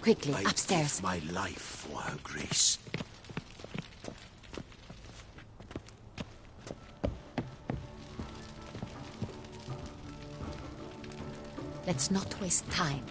Quickly, I'd upstairs. give my life for her grace. Let's not waste time.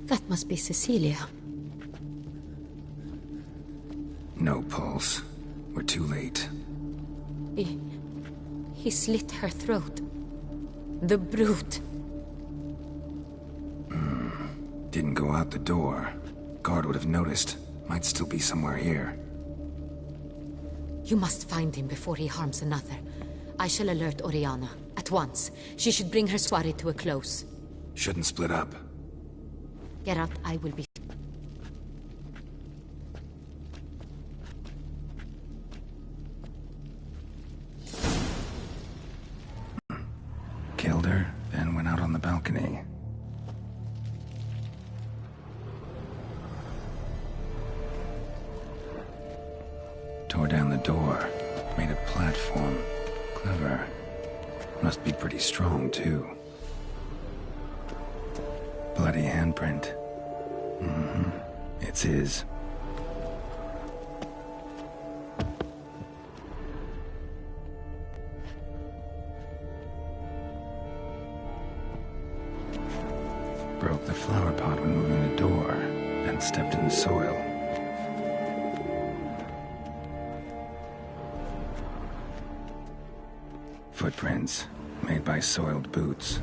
That must be Cecilia. No pulse. We're too late. He slit her throat. The brute. Didn't go out the door. Guard would have noticed. Might still be somewhere here. You must find him before he harms another. I shall alert Oriana. At once. She should bring her soirée to a close. Shouldn't split up. Geralt, I will be... Killed her, then went out on the balcony. Tore down the door. Made a platform. Clever. Must be pretty strong, too. Bloody handprint. It's his. Broke the flower pot when moving the door, then stepped in the soil. Footprints, made by soiled boots.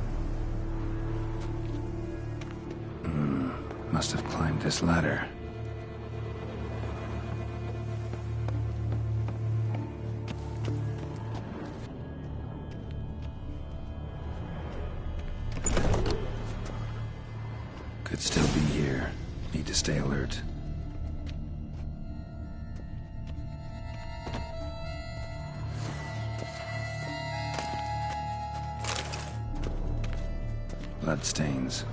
Must have climbed this ladder. Could still be here. Need to stay alert. Bloodstains.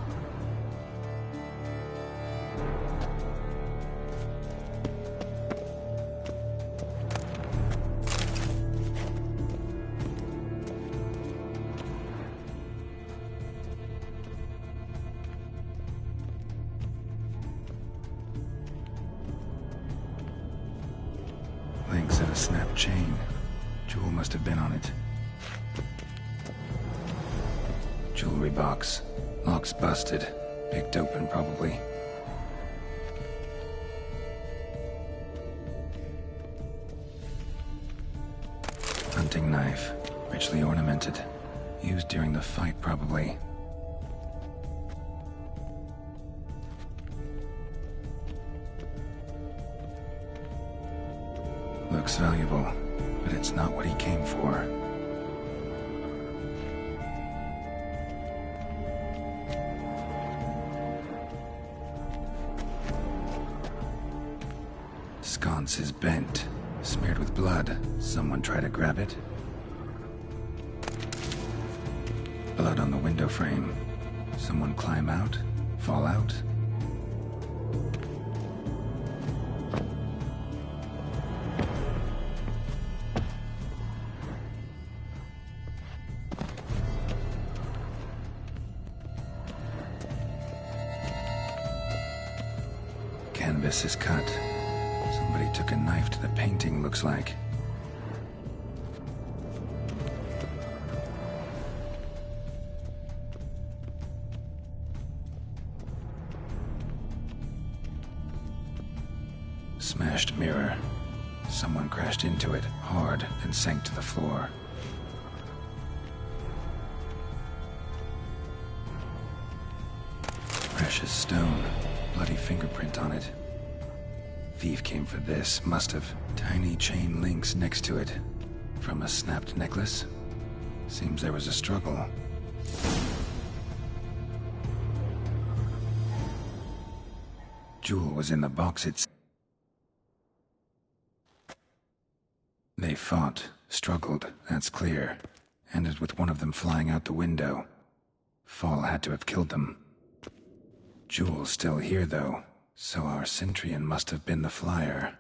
Links of a snapped chain. Jewel must have been on it. Jewelry box. Lock's busted. Picked open, probably. Hunting knife. Richly ornamented. Used during the fight, probably. Looks valuable, but it's not what he came for. Sconce is bent, smeared with blood. Someone try to grab it? Blood on the window frame. Someone climb out? Fall out? Canvas is cut. Somebody took a knife to the painting, looks like. Smashed mirror. Someone crashed into it, hard, then sank to the floor. Precious stone. Bloody fingerprint on it. Thief came for this, must have. Tiny chain links next to it. From a snapped necklace? Seems there was a struggle. Jewel was in the box itself. They fought, struggled, that's clear. Ended with one of them flying out the window. Fall had to have killed them. Jewel's still here, though, so our Centrian must have been the flyer.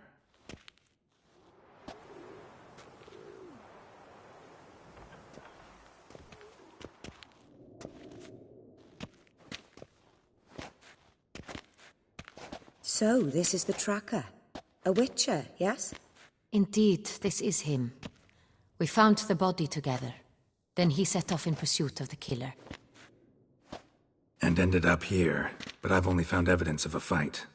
So, this is the tracker. A witcher, yes? Indeed, this is him. We found the body together. Then he set off in pursuit of the killer. And ended up here, but I've only found evidence of a fight.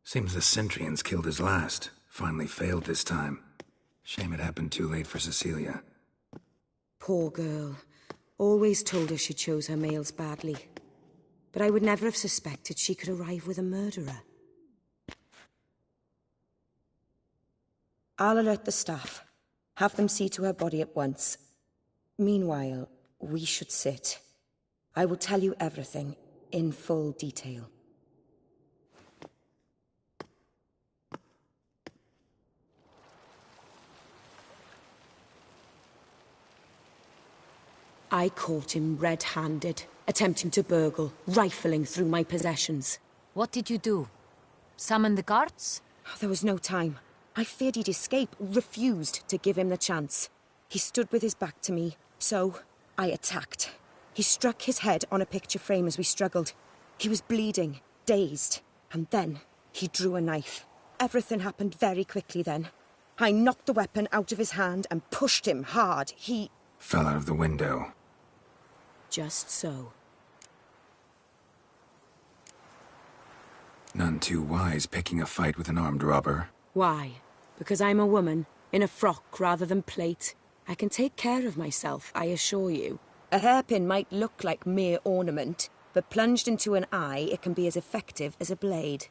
Seems the Centrians killed his last. Finally failed this time. Shame it happened too late for Cecilia. Poor girl. Always told her she chose her males badly. But I would never have suspected she could arrive with a murderer. I'll alert the staff. Have them see to her body at once. Meanwhile, we should sit. I will tell you everything, in full detail. I caught him red-handed, attempting to burgle, rifling through my possessions. What did you do? Summon the guards? There was no time. I feared he'd escape, refused to give him the chance. He stood with his back to me, so I attacked. He struck his head on a picture frame as we struggled. He was bleeding, dazed, and then he drew a knife. Everything happened very quickly then. I knocked the weapon out of his hand and pushed him hard. He fell out of the window. Just so. None too wise picking a fight with an armed robber. Why? Because I'm a woman, in a frock rather than plate. I can take care of myself, I assure you. A hairpin might look like mere ornament, but plunged into an eye, it can be as effective as a blade.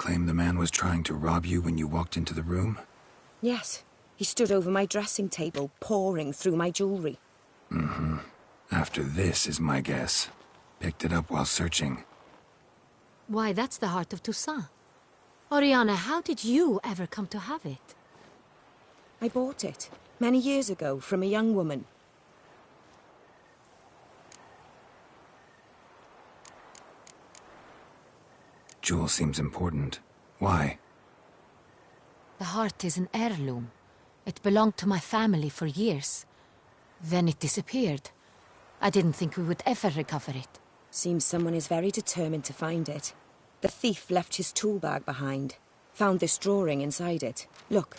Claim the man was trying to rob you when you walked into the room? Yes. He stood over my dressing table, pouring through my jewelry. Mm-hmm. After this is my guess. Picked it up while searching. Why, that's the heart of Toussaint. Oriana, how did you ever come to have it? I bought it, many years ago, from a young woman. Jewel seems important. Why? The heart is an heirloom. It belonged to my family for years. Then it disappeared. I didn't think we would ever recover it. Seems someone is very determined to find it. The thief left his tool bag behind. Found this drawing inside it. Look.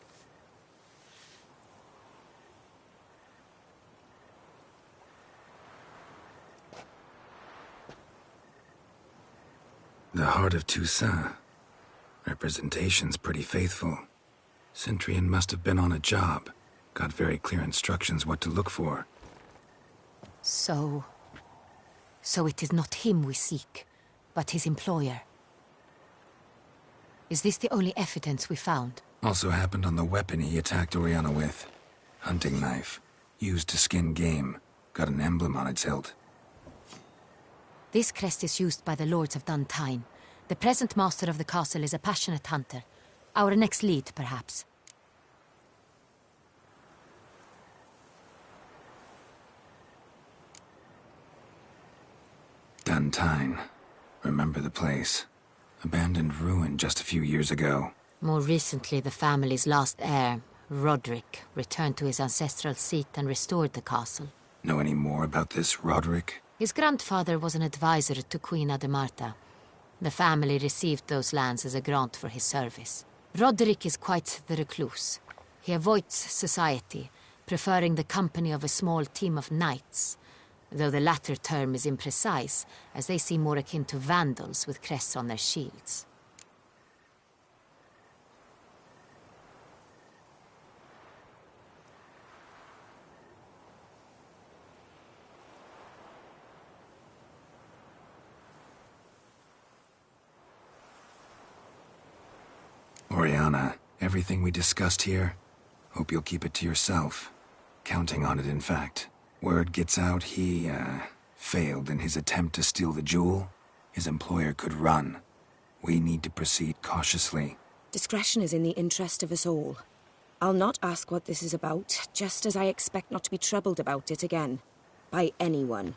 The heart of Toussaint. Representation's pretty faithful. Centurion must have been on a job. Got very clear instructions what to look for. So it is not him we seek, but his employer. Is this the only evidence we found? Also happened on the weapon he attacked Oriana with. Hunting knife. Used to skin game. Got an emblem on its hilt. This crest is used by the Lords of Duntine. The present master of the castle is a passionate hunter. Our next lead, perhaps. Duntine. Remember the place. Abandoned ruin just a few years ago. More recently, the family's last heir, Roderick, returned to his ancestral seat and restored the castle. Know any more about this Roderick? His grandfather was an advisor to Queen Ademarta. The family received those lands as a grant for his service. Roderick is quite the recluse. He avoids society, preferring the company of a small team of knights, though the latter term is imprecise, as they seem more akin to vandals with crests on their shields. Oriana, everything we discussed here, hope you'll keep it to yourself. Counting on it, in fact. Word gets out he, failed in his attempt to steal the jewel. His employer could run. We need to proceed cautiously. Discretion is in the interest of us all. I'll not ask what this is about, just as I expect not to be troubled about it again. By anyone.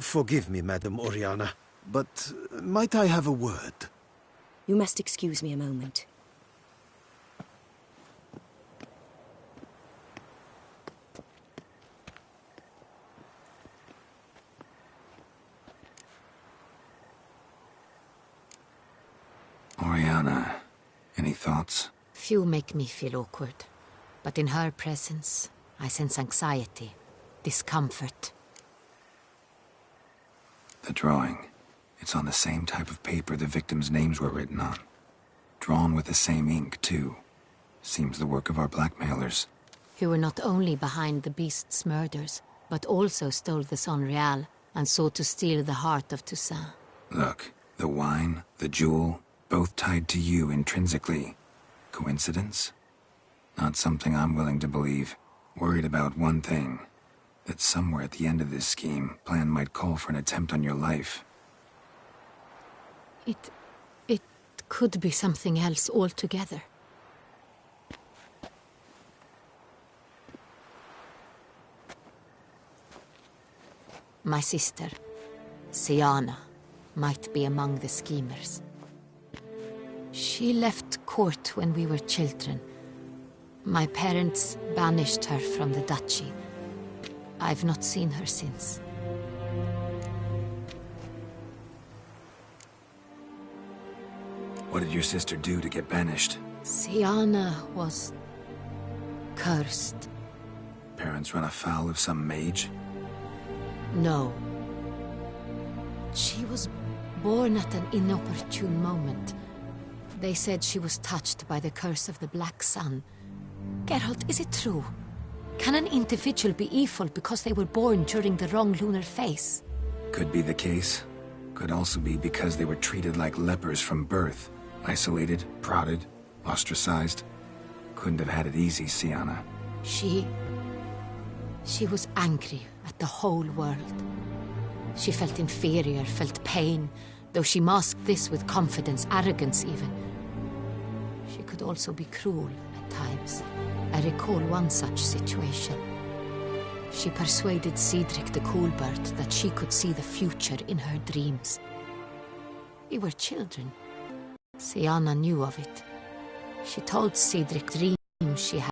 Forgive me, Madam Oriana, but might I have a word? You must excuse me a moment. Oriana, any thoughts? Few make me feel awkward, but in her presence, I sense anxiety, discomfort. The drawing. It's on the same type of paper the victims' names were written on. Drawn with the same ink, too. Seems the work of our blackmailers. Who were not only behind the beast's murders, but also stole the Sonreal and sought to steal the heart of Toussaint. Look, the wine, the jewel, both tied to you intrinsically. Coincidence? Not something I'm willing to believe. Worried about one thing. That somewhere at the end of this scheme, plan might call for an attempt on your life. It could be something else altogether. My sister, Syanna, might be among the schemers. She left court when we were children. My parents banished her from the duchy. I've not seen her since. What did your sister do to get banished? Syanna was cursed. Parents run afoul of some mage? No. She was born at an inopportune moment. They said she was touched by the curse of the Black Sun. Geralt, is it true? Can an individual be evil because they were born during the wrong lunar phase? Could be the case. Could also be because they were treated like lepers from birth. Isolated, prodded, ostracized. Couldn't have had it easy, Syanna. She was angry at the whole world. She felt inferior, felt pain, though she masked this with confidence, arrogance even. She could also be cruel at times. I recall one such situation. She persuaded Cedric the Coolbird that she could see the future in her dreams. We were children. Syanna knew of it. She told Cedric dreams she had